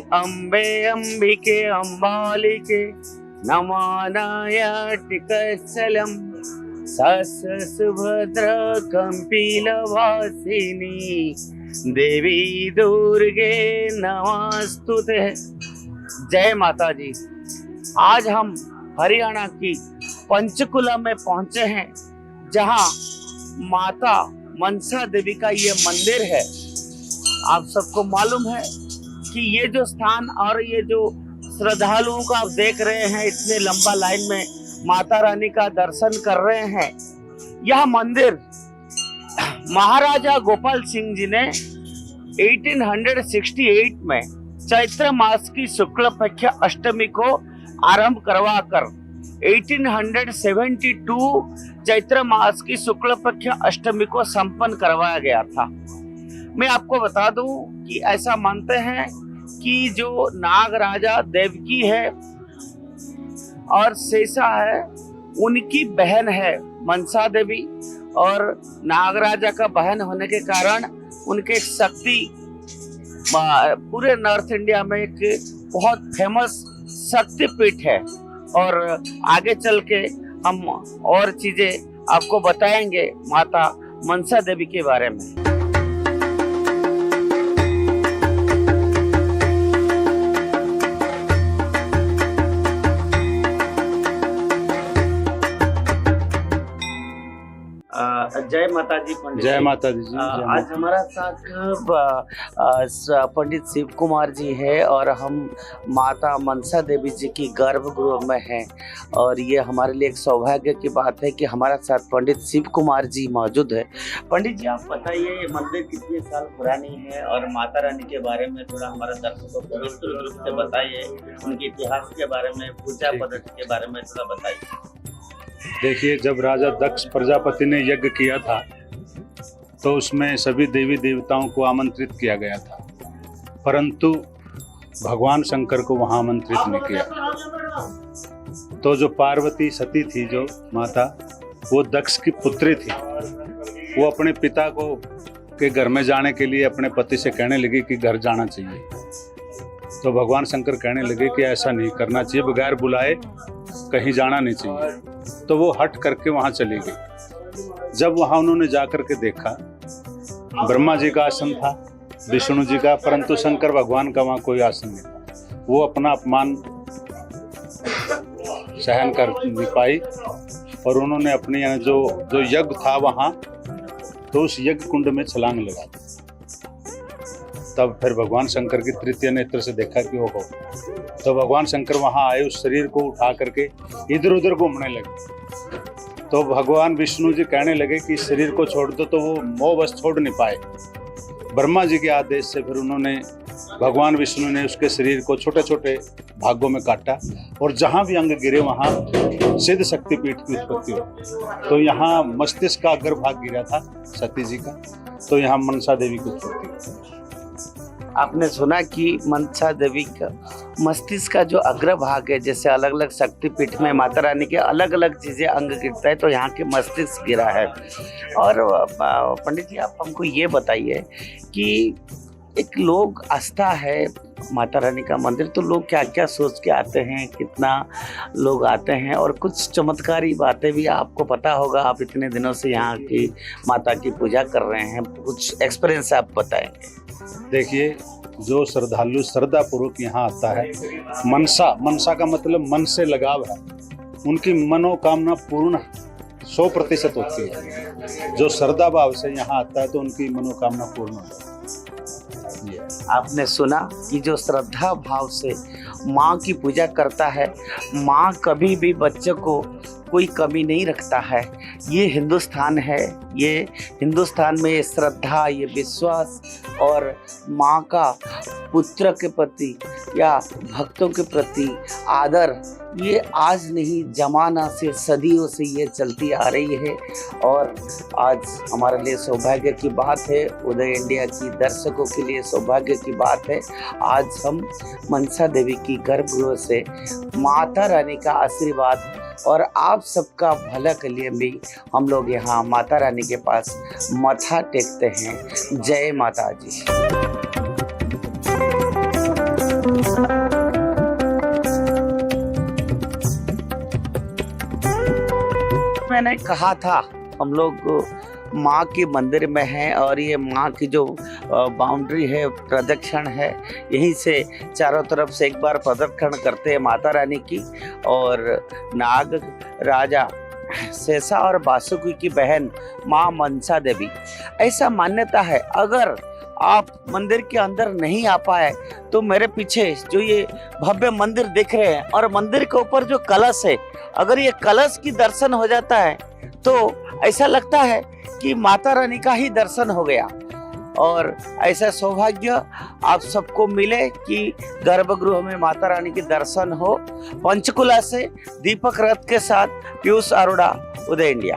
अम्बे अंबिके अम्बालिके नमानायाटिकस्थलम् सुभद्र कम्पिलवासिनी देवी दुर्गे नमस्तुते। जय माता जी। आज हम हरियाणा की पंचकुला में पहुंचे हैं, जहां माता मनसा देवी का ये मंदिर है। आप सबको मालूम है कि ये जो स्थान और ये जो श्रद्धालुओं को आप देख रहे हैं, इतने लंबा लाइन में माता रानी का दर्शन कर रहे हैं। यह मंदिर महाराजा गोपाल सिंह जी ने 1868 में चैत्र मास की शुक्ल पक्ष अष्टमी को आरंभ करवाकर 1872 चैत्र मास की शुक्ल पक्ष अष्टमी को संपन्न करवाया गया था। मैं आपको बता दूं कि ऐसा मानते हैं कि जो नाग राजा देवकी है और शेषा है, उनकी बहन है मनसा देवी, और नागराजा का बहन होने के कारण उनके एक शक्ति पूरे नॉर्थ इंडिया में एक बहुत फेमस शक्तिपीठ है। और आगे चल के हम और चीजें आपको बताएंगे माता मनसा देवी के बारे में। जय माता जी पंडित। जय माता दी जी। आज हमारा साथ पंडित शिव कुमार जी है और हम माता मनसा देवी जी की गर्भगृह में हैं, और ये हमारे लिए एक सौभाग्य की बात है कि हमारा साथ पंडित शिव कुमार जी मौजूद है। पंडित जी, आप बताइए ये मंदिर कितने साल पुरानी है और माता रानी के बारे में थोड़ा हमारा दर्शकों को विस्तृत रूप से बताइए, उनके इतिहास के बारे में, पूजा पद्धति के बारे में थोड़ा बताइए। देखिए, जब राजा दक्ष प्रजापति ने यज्ञ किया था तो उसमें सभी देवी देवताओं को आमंत्रित किया गया था, परंतु भगवान शंकर को वहां आमंत्रित नहीं किया। तो जो पार्वती सती थी, जो माता, वो दक्ष की पुत्री थी। वो अपने पिता को के घर में जाने के लिए अपने पति से कहने लगी कि घर जाना चाहिए। तो भगवान शंकर कहने लगे कि ऐसा नहीं करना चाहिए, बगैर बुलाए कहीं जाना नहीं चाहिए। तो वो हट करके वहां चली गई। जब वहां उन्होंने जाकर के देखा, ब्रह्मा जी का आसन था, विष्णु जी का, परंतु शंकर भगवान का वहां कोई आसन नहीं था। वो अपना अपमान सहन कर नहीं पाई और उन्होंने अपनी जो यज्ञ था वहां, तो उस यज्ञ कुंड में छलांग लगा दी। तब फिर भगवान शंकर की तृतीय नेत्र से देखा कि ओहो। तो भगवान शंकर वहां आए, उस शरीर को उठा करके इधर उधर घूमने लगे। तो भगवान विष्णु जी कहने लगे कि इस शरीर को छोड़ दो, तो वो मोह बस छोड़ नहीं पाए। ब्रह्मा जी के आदेश से फिर उन्होंने, भगवान विष्णु ने उसके शरीर को छोटे छोटे भागों में काटा, और जहां भी अंग गिरे वहां सिद्ध शक्तिपीठ की उत्पत्ति हुई। तो यहाँ मस्तिष्क का अग्रभाग गिरा था सती जी का, तो यहाँ मनसा देवी की उत्पत्ति हुई। आपने सुना कि मनसा देवी का मस्तिष्क का जो अग्रभाग है, जैसे अलग अलग शक्तिपीठ में माता रानी के अलग अलग चीजें अंग गिरता है, तो यहाँ के मस्तिष्क गिरा है। और पंडित जी, आप हमको ये बताइए कि एक लोग आस्था है माता रानी का मंदिर, तो लोग क्या क्या सोच के आते हैं, कितना लोग आते हैं, और कुछ चमत्कारी बातें भी आपको पता होगा। आप इतने दिनों से यहाँ की माता की पूजा कर रहे हैं, कुछ एक्सपीरियंस आप बताएंगे। देखिए, जो श्रद्धालु श्रद्धा पूर्वक यहाँ आता है, मनसा का मतलब मन से लगाव है, उनकी मनोकामना पूर्ण 100% होती है। जो श्रद्धा भाव से यहाँ आता है तो उनकी मनोकामना पूर्ण होती है। आपने सुना कि जो श्रद्धा भाव से माँ की पूजा करता है, माँ कभी भी बच्चे को कोई कमी नहीं रखता है। ये हिंदुस्तान है, ये हिंदुस्तान में ये श्रद्धा, ये विश्वास और माँ का पुत्र के प्रति या भक्तों के प्रति आदर, ये आज नहीं, जमाना से, सदियों से ये चलती आ रही है। और आज हमारे लिए सौभाग्य की बात है, उदय इंडिया की दर्शकों के लिए सौभाग्य की बात है। आज हम मनसा देवी की गर्भगृह से माता रानी का आशीर्वाद और आप सबका भला के लिए भी हम लोग यहाँ माता रानी के पास मत्था टेकते हैं। जय माता जी। मैंने कहा था हम लोग माँ के मंदिर में हैं और ये माँ की जो बाउंड्री है, प्रदक्षिण है, यहीं से चारों तरफ से एक बार प्रदक्षिण करते हैं माता रानी की। और नाग राजा शेषा और बासुकी की बहन माँ मनसा देवी, ऐसा मान्यता है। अगर आप मंदिर के अंदर नहीं आ पाए तो मेरे पीछे जो ये भव्य मंदिर दिख रहे हैं और मंदिर के ऊपर जो कलश है, अगर ये कलश की दर्शन हो जाता है तो ऐसा लगता है कि माता रानी का ही दर्शन हो गया। और ऐसा सौभाग्य आप सबको मिले कि गर्भगृह में माता रानी के दर्शन हो। पंचकुला से दीपक रथ के साथ पीयूष अरोड़ा, उदय इंडिया।